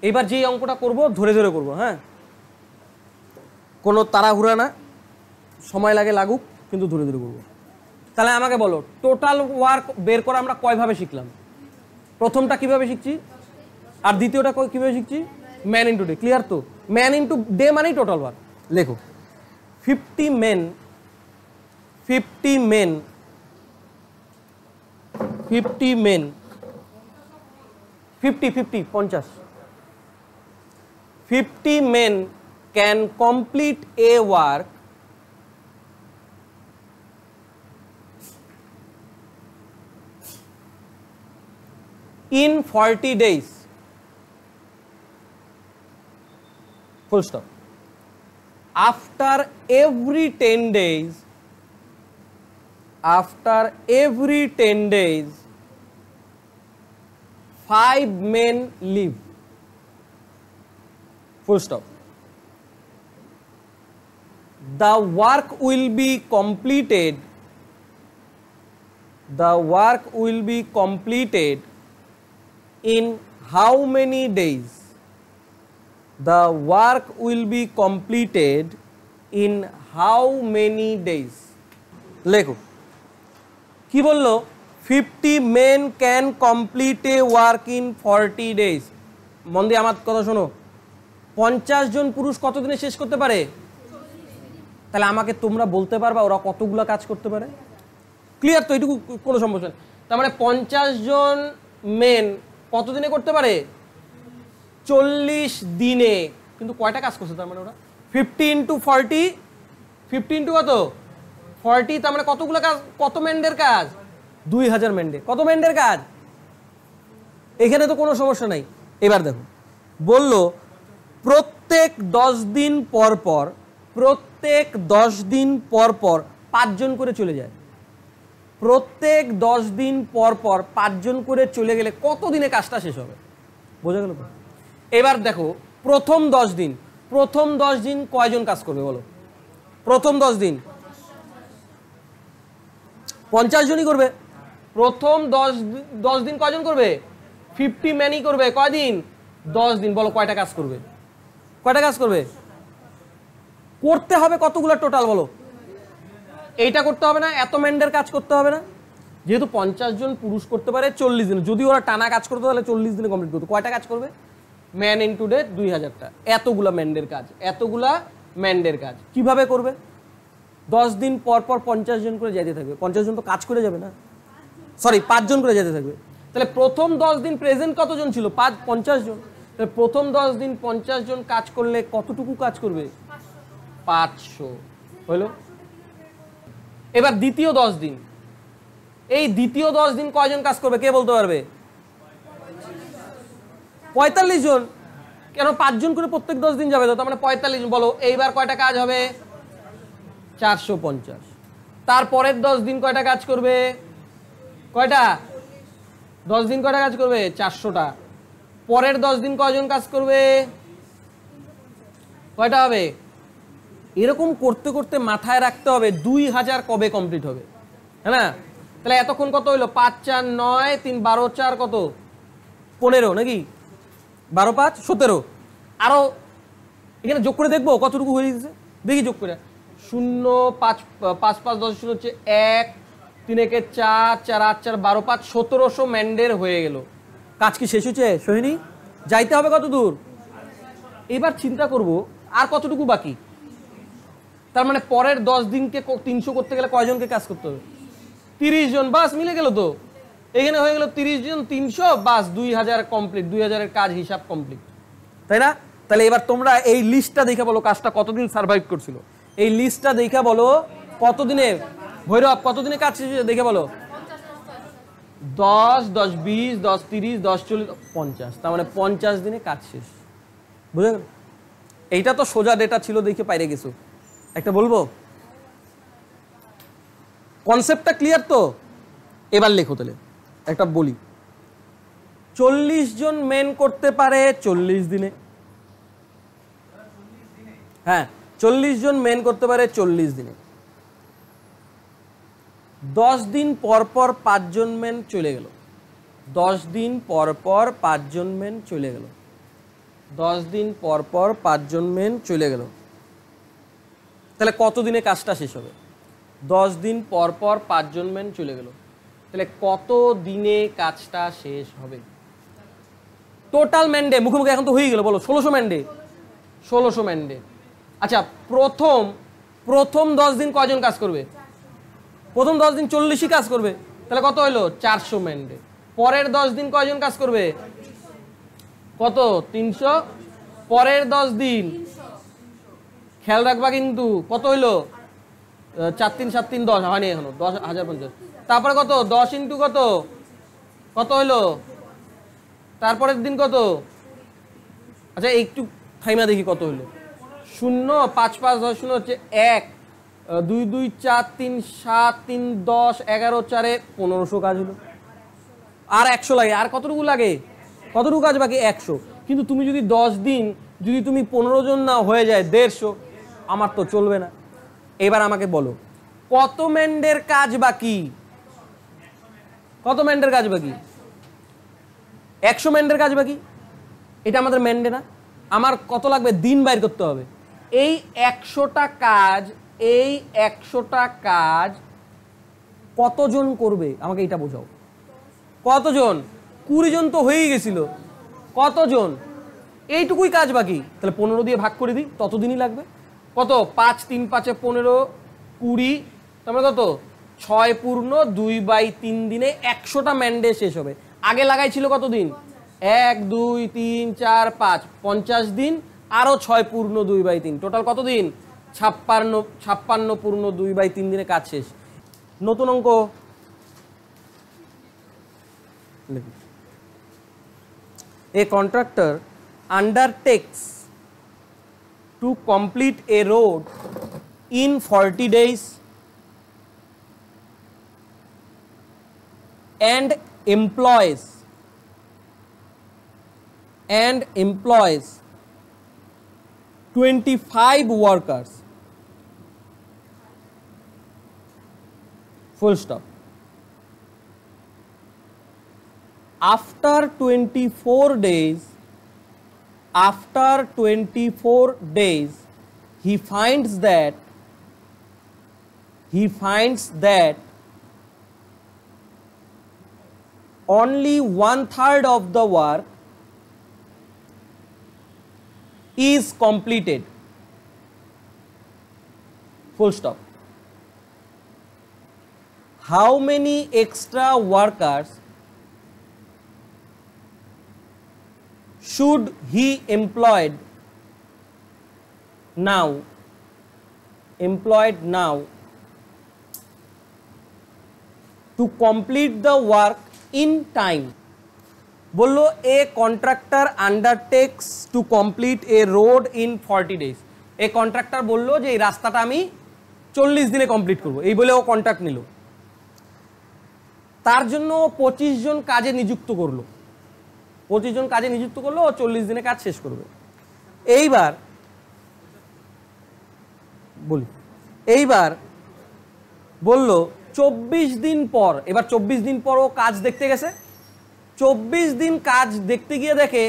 এবার যেই অঙ্কটা করব ধরে ধরে করব, হ্যাঁ, কোনো তাড়াহুড়া না, সময় লাগে লাগুক, কিন্তু ধরে ধরে করব। তাহলে আমাকে বলো টোটাল ওয়ার্ক বের করা আমরা কয়ভাবে শিখলাম? প্রথমটা কিভাবে শিখছি আর দ্বিতীয়টা কিভাবে শিখছি? Man into day. ক্লিয়ার তো? ম্যান ইন্টু ডে মানেই টোটাল ওয়ার্ক। লেখো 50 men 50 men 50 men 50 men can complete a work in 40 days. Full stop. After every 10 days, 5 men leave. Full stop. The work will be completed. The work will be completed in how many days? The work will be completed in how many days? লেখো কি বললো? 50 men can complete a work in 40 days. মন দিয়ে আমার কথা শোনো, 50 জন পুরুষ কত দিনে শেষ করতে পারে? তাহলে আমাকে তোমরা বলতে পারবা ওরা কতগুলো কাজ করতে পারে? ক্লিয়ার তো? এইটুকু কোনো সমস্যা নেই। তার মানে 50 জন মেন কত দিনে করতে পারে? 40 দিনে। কিন্তু কয়টা কাজ করছে? তার মানে ওরা 50 ইন্টু 40, 50 ইন্টু কত? 40, তার মানে কতগুলো কাজ? কত মেন্ডের কাজ? 2000 মেন্ডে। কত মেন্ডের কাজ? এখানে তো কোনো সমস্যা নাই। এবার দেখো বললো প্রত্যেক 10 দিন পর পর 5 জন করে চলে যায়। প্রত্যেক 10 দিন পর পর 5 জন করে চলে গেলে কত দিনে কাজটা শেষ হবে? বোঝা গেল? এবার দেখো প্রথম 10 দিন কয়জন কাজ করবে বলো? প্রথম 10 দিন 50 জনই করবে। প্রথম 10 দিন কয়জন করবে? 50 ম্যানই করবে। কয়দিন? 10 দিন। বলো কয়টা কাজ করবে? কয়টা কাজ করবে? করতে হবে কতগুলো টোটাল বলো? এইটা করতে হবে না? এত ম্যান্ডের কাজ করতে হবে না? যেহেতু 50 জন পুরুষ করতে পারে 40 দিনে, যদি ওরা টানা কাজ করতো তাহলে 40 দিনে কমপ্লিট করতো। কয়টা কাজ করবে? ম্যান ইন্টু ডে 2000টা। এতগুলা ম্যান্ডের কাজ কিভাবে করবে? 10 দিন পর পর 50 জন করে যেতে থাকবে। 50 জন তো কাজ করে যাবে না, সরি 5 জন করে যেতে থাকবে। তাহলে প্রথম 10 দিন প্রেজেন্ট কতজন ছিল? 50 জন। তাহলে প্রথম 10 দিন 50 জন কাজ করলে কতটুকু কাজ করবে? 500 হলো। এবার দ্বিতীয় 10 দিন, এই দ্বিতীয় 10 দিন কয়জন কাজ করবে কে বলতে পারবে? 45 জন। কেন? 5 জন করে প্রত্যেক 10 দিন যাবে তো, তার মানে 45 জন। বলো এইবার কয়টা কাজ হবে? 450। তারপরের 10 দিন কয়টা কাজ করবে? কয়টা? 10 দিন কয়টা কাজ করবে? 400টা। পরের 10 দিন কয়জন কাজ করবে? কয়টা হবে? এরকম করতে করতে মাথায় রাখতে হবে 2000 কবে কমপ্লিট হবে, হ্যাঁ না? তাহলে এতক্ষণ কত হইলো? 5 4 9 3 12 4 কত? 15 নাকি? 12 5 17। আরো এখানে যোগ করে দেখবো কতটুকু হয়ে গেছে। দেখি যোগ করে। 0 5 5 5 10 0 হচ্ছে 1 3 1 4 4 8 4 12 5 1700 ম্যান্ডের হয়ে গেল। কাজ কি শেষ হচ্ছে? সোহিনী যাইতে হবে কত দূর? এবার চিন্তা করব আর কতটুকু বাকি। তার মানে পরের 10 দিনকে 300 করতে গেলে কয়জনকে কাজ করতে হবে? 30 জন। বাস মিলে গেল তো। এখানে হয়ে গেল 30 জন 300, বাস 2000 কমপ্লিট। 2000 এর কাজ হিসাব কমপ্লিট, তাই না? তাহলে এবার তোমরা এই লিস্টটা দেখে বলো কাজটা কতদিন সার্ভাইভ করছিল। এই লিস্টটা দেখে বলো কতদিনে ভৈরব কতদিনে কাজ শেষ হয়েছে দেখে বলো। 10 10 20 10 30 10 40 50, তার মানে 50 দিনে কাজ শেষ। বুঝে গেল? এইটা তো সোজা ডেটা ছিল, দেখে পাইরে গেছো। একটা বলবো, কনসেপ্টটা ক্লিয়ার তো? এবার লেখো তাহলে একটা বলি। 40 জন মেন করতে পারে 40 দিনে। হ্যাঁ, 40 জন মেন করতে পারে 40 দিনে। 10 দিন পর পর 5 জন মেন চলে গেল। 10 দিন পর পর 5 জন মেন চলে গেল। 10 দিন পর পর 5 জন মেন চলে গেল, তাহলে কত দিনে কাজটা শেষ হবে? 10 দিন পর পর 5 জন মেন চলে গেল, তাহলে কত দিনে কাজটা শেষ হবে? টোটাল ম্যান্ডে মুখে মুখে এখন তো হয়ে গেল, বলো 1600 ম্যান্ডে। 1600 ম্যান্ডে। আচ্ছা, প্রথম 10 দিন কয়জন কাজ করবে? প্রথম 10 দিন 40ই কাজ করবে, তাহলে কত হলো? 400 ম্যান্ডে। পরের 10 দিন কয়জন কাজ করবে? কত? 300। পরের 10 দিন খেয়াল রাখবা কিন্তু, কত হইলো? 4 3 7 3 10 হয়নি এখনো, 10,050। তারপরে কত? 10 ইন্টু কত? কত হইলো? তারপরের দিন কত? আচ্ছা একটু থাইমা দেখি কত হইলো। 0 5 5 10 0 হচ্ছে 1 2 2 4 3 7 3 10 11 4 1500 কাজ হলো। আর 100 লাগে। আর কতটুকু লাগে? কতটুকু কাজ বাকি? 100। কিন্তু তুমি যদি 10 দিন যদি তুমি 15 জন না হয়ে যায় 150, আমার তো চলবে না। এবার আমাকে বলো কত ম্যান্ডের কাজ বাকি? কত ম্যান্ডের কাজ বাকি? 100 ম্যান্ডের কাজ বাকি। এটা আমাদের ম্যান্ডে না। আমার কত লাগবে? দিন বাইর করতে হবে। এই 100টা কাজ কতজন করবে আমাকে এটা বোঝাও। কতজন? 20 জন তো হয়েই গেছিল। কতজন? এইটুকুই কাজ বাকি। তাহলে 15 দিয়ে ভাগ করে দিই, ততদিনই লাগবে। কত? 5 3 5 15 20, তারপরে কত? 6 পূর্ণ 2/3 দিনে 100টা ম্যান্ডে শেষ হবে। আগে লাগাইছিল কত দিন? 1 2 3 4 5 50 দিন, আরো 6 পূর্ণ 2/3, টোটাল কত দিন? 56 পূর্ণ 2/3 দিনে কাজ শেষ। নতুন অঙ্ক A contractor undertakes to complete a road in 40 days and employs 25 workers. Full stop. After 24 days, he finds that only 1/3 of the work is completed. Full stop. How many extra workers should he employed now to complete the work in time? বললো a contractor undertakes to complete a road in 40 days. এই contractor বললো যে এই রাস্তাটা আমি 40 দিনে complete করব, এই বলে ও কন্ট্রাক্ট নিল। তার জন্য 25 জন কাজে নিযুক্ত করলো। 25 জন কাজে নিযুক্ত করলো, ও 40 দিনে কাজ শেষ করবে। এইবার বললো 24 দিন পর, এবার 24 দিন পর ও কাজ দেখতে গেছে। 24 দিন কাজ দেখতে গিয়ে দেখে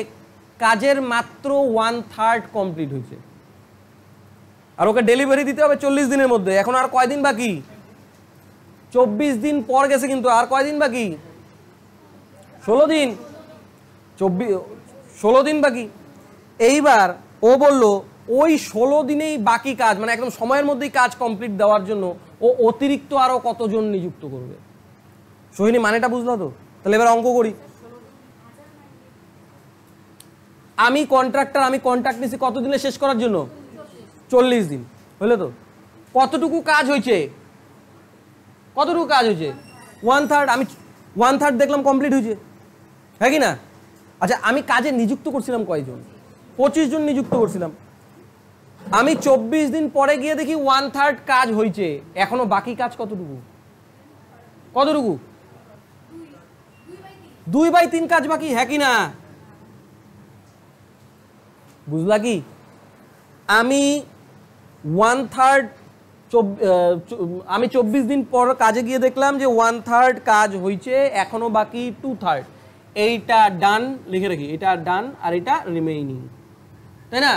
কাজের মাত্র 1/3 কমপ্লিট হয়েছে, আর ওকে ডেলিভারি দিতে হবে 40 দিনের মধ্যে। এখন আর কয়দিন বাকি? 24 দিন পর গেছে কিন্তু আর কয়দিন বাকি? 16 দিন। 16 দিন বাকি। এইবার ও বলল ওই 16 দিনেই বাকি কাজ, মানে একদম সময়ের মধ্যেই কাজ কমপ্লিট দেওয়ার জন্য ও অতিরিক্ত আরো কতজন নিযুক্ত করবে। সোহিনী মানেটা বুঝলো তো? তাহলে এবার অঙ্ক করি। আমি কন্ট্রাক্ট নিছি কত দিনে শেষ করার জন্য? 40 দিন। হলো তো? কতটুকু কাজ হয়েছে? 1/3। আমি 1/3 দেখলাম কমপ্লিট হয়েছে, হ্যাঁ কি না? আচ্ছা, আমি কাজে নিযুক্ত করছিলাম কয়জন? 25 জন নিযুক্ত করছিলাম। আমি 24 দিন পরে গিয়ে দেখি 1/3 কাজ হয়েছে, এখনো বাকি কাজ কতটুকু? 2/3 কাজ বাকি, হ্যাঁ কি না? বুঝলা কি? আমি 1/3 আমি 24 দিন পর কাজে গিয়ে দেখলাম যে 1/3 কাজ হয়েছে, এখনো বাকি 2/3। এইটা ডান লিখে রাখি, এটা ডান আর এটা রিমেইনিং। তাই না?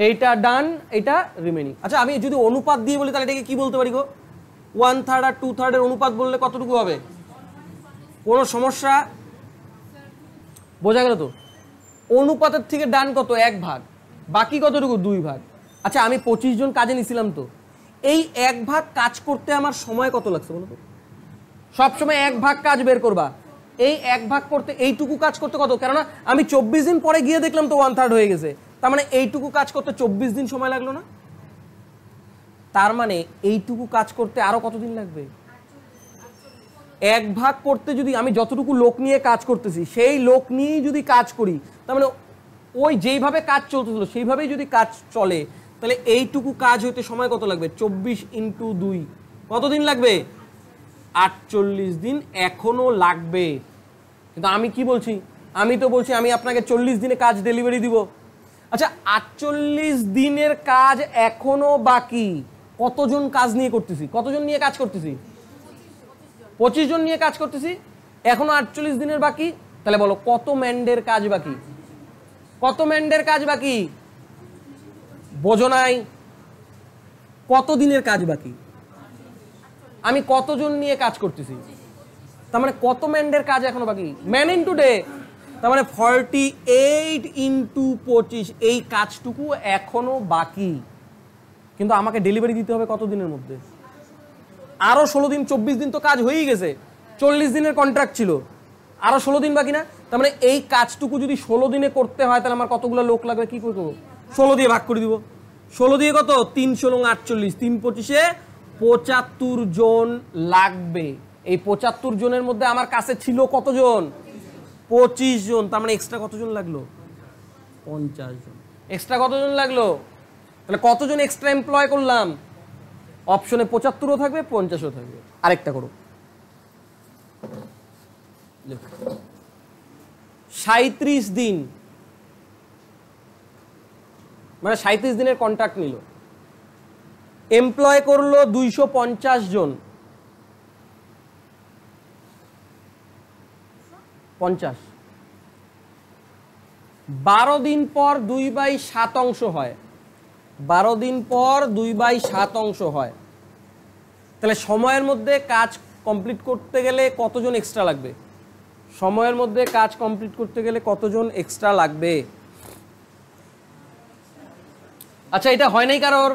এইটা ডান, এইটা রিমেনিং। আচ্ছা আমি যদি অনুপাত দিয়ে বলি তাহলে এটাকে কি বলতে পারি গো? 1/3 আর 2/3 এর অনুপাত বললে কতটুকু হবে? কোনো সমস্যা? বোঝা গেল তো? অনুপাতের থেকে ডান কত? 1 ভাগ, বাকি কতটুকু? 2 ভাগ। আচ্ছা আমি 25 জন কাজে নিছিলাম, তো এই 1 ভাগ কাজ করতে আমার সময় কত লাগছে বলো তো? সবসময় 1 ভাগ কাজ বের করবা, এই 1 ভাগ করতে এইটুকু কাজ করতে কত? কেননা আমি 24 দিন পরে গিয়ে দেখলাম তো 1/3 হয়ে গেছে, তার মানে এইটুকু কাজ করতে 24 দিন সময় লাগলো না? তার মানে এইটুকু কাজ করতে আরো কতদিন লাগবে? 1 ভাগ করতে যদি আমি যতটুকু লোক নিয়ে কাজ করতেছি সেই লোক নিয়েই যদি কাজ করি, তার মানে ওই যেইভাবে কাজ চলতেছিল সেইভাবেই যদি কাজ চলে, তাহলে এইটুকু কাজ হইতে সময় কত লাগবে? 24 × 2 কতদিন লাগবে? 48 দিন এখনো লাগবে। কিন্তু আমি কি বলছি? আমি তো বলছি আমি আপনাকে 40 দিনে কাজ ডেলিভারি দিব। আচ্ছা 48 দিনের কাজ এখনো বাকি। কতজন কাজ নিয়ে করতেছি? কতজন নিয়ে কাজ করতেছি? 25 জন নিয়ে কাজ করতেছি, এখনো 48 দিনের বাকি। তাহলে বলো কত ম্যান্ডের কাজ বাকি? কত ম্যান্ডের কাজ বাকি? বোঝো নাই? কত দিনের কাজ বাকি? আমি কতজন নিয়ে কাজ করতেছি, তার মানে কত ম্যান্ডের কাজ এখনো বাকি? ম্যান ইন টু ডে, তার মানে 48 × 25, এই কাজটুকু এখনো বাকি। কিন্তু আমাকে ডেলিভারি দিতে হবে কত দিনের মধ্যে? আরো 16 দিন। 24 দিন তো কাজ হয়েই গেছে, 40 দিনের কন্ট্রাক্ট ছিল, আরো 16 দিন বাকি না? তার মানে এই কাজটুকু যদি 16 দিনে করতে হয় তাহলে আমার কতগুলো লোক লাগবে? কি করে করবো? 16 দিয়ে ভাগ করে দিব। 16 দিয়ে কত? 3 × 48, 3 × 25 75 জন লাগবে। এই 75 জনের মধ্যে আমার কাছে ছিল কতজন? 25 জন। তার মানে এক্সট্রা কতজন লাগলো? 50 জন। এক্সট্রা কতজন লাগলো? তাহলে কতজন এক্সট্রা এমপ্লয় করলাম? অপশনে 75ও থাকবে, 50ও থাকবে। আরেকটা করো, 37 দিন, মানে 37 দিনের কন্ট্রাক্ট নিল, এমপ্লয় করলো 250 জন। 50, 12 দিন পর 2/7 অংশ হয়। 12 দিন পর 2/7 অংশ হয়। তাহলে সময়ের মধ্যে কাজ কমপ্লিট করতে গেলে কতজন এক্সট্রা লাগবে? সময়ের মধ্যে কাজ কমপ্লিট করতে গেলে কতজন এক্সট্রা লাগবে? আচ্ছা এটা হয় নাই কারোর?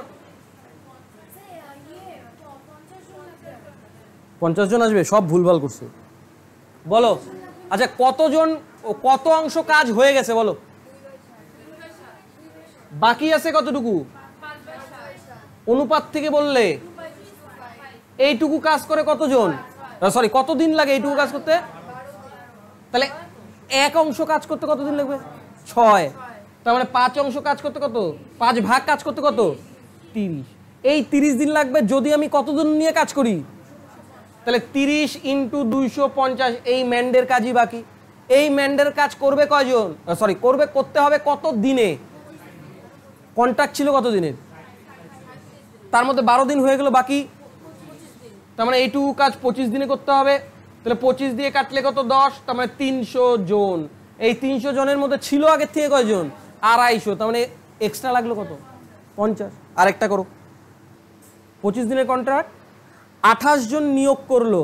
50 জন আসবে? সব ভুলভাল করছে বলো। আচ্ছা কতজন, কত অংশ কাজ হয়ে গেছে বলো? বাকি আছে কতটুকু? অনুপাত থেকে বললে এইটুকু কাজ করে কতজন? সরি, কতদিন লাগে এইটুকু কাজ করতে? তাহলে 1 অংশ কাজ করতে কতদিন লাগবে? 6। তার মানে 5 অংশ কাজ করতে কত? 5 ভাগ কাজ করতে কত? 30। এই 30 দিন লাগবে যদি আমি কতজন নিয়ে কাজ করি? তাহলে 30 × 250, এই ম্যান্ডের কাজই বাকি। এই ম্যান্ডের কাজ করবে কয়জন? সরি, করতে হবে কত দিনে? কন্ট্রাক্ট ছিল কত দিনের? তার মধ্যে 12 দিন হয়ে গেল, বাকি তার মানে এইটুকু কাজ 25 দিনে করতে হবে। তাহলে 25 দিয়ে কাটলে কত? 10। তার মানে 300 জন। এই 300 জনের মধ্যে ছিল আগের থেকে কয়জন? 250। তার মানে এক্সট্রা লাগলো কত? 50। আরেকটা করো, 25 দিনের কন্ট্রাক্ট, 28 জন নিয়োগ করলো।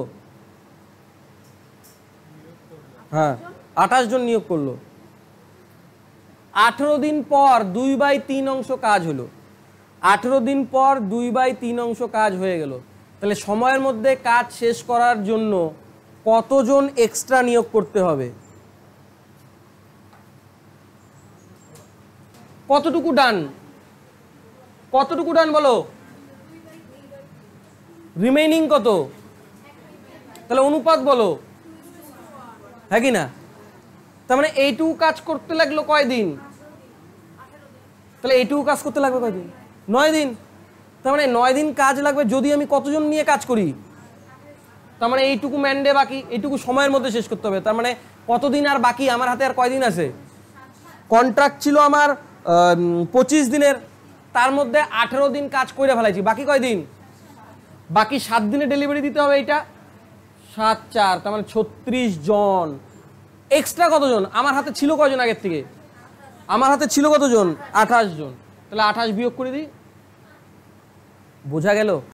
হ্যাঁ 28 জন নিয়োগ করলো। 18 দিন পর 2/3 অংশ কাজ হলো। 18 দিন পর 2/3 অংশ কাজ হয়ে গেল। তাহলে সময়ের মধ্যে কাজ শেষ করার জন্য কতজন এক্সট্রা নিয়োগ করতে হবে? কতটুকু ডান? কতটুকু ডান বলো? রিমেইনিং কত? তাহলে অনুপাত বলো, হ্যাঁ কি না? তার মানে এইটুকু কাজ করতে লাগলো কয়দিন? তাহলে এইটুকু কাজ করতে লাগবে কয়দিন? 9 দিন। তার মানে 9 দিন কাজ লাগবে যদি আমি কতজন নিয়ে কাজ করি? তার মানে এইটুকু ম্যান্ডে বাকি, এইটুকু সময়ের মধ্যে শেষ করতে হবে। তার মানে কতদিন আর বাকি? আমার হাতে আর কয়দিন আছে? কন্ট্রাক্ট ছিল আমার 25 দিনের, তার মধ্যে 18 দিন কাজ করে ফেলাইছি, বাকি কয়দিন? বাকি 7 দিনে ডেলিভারি দিতে হবে। এইটা 7 × 4, তার মানে 36 জন। এক্সট্রা কতজন? আমার হাতে ছিল কয়জন আগের থেকে? আমার হাতে ছিল কতজন? 28 জন। তাহলে 28 বিয়োগ করে দিই, বোঝা গেল?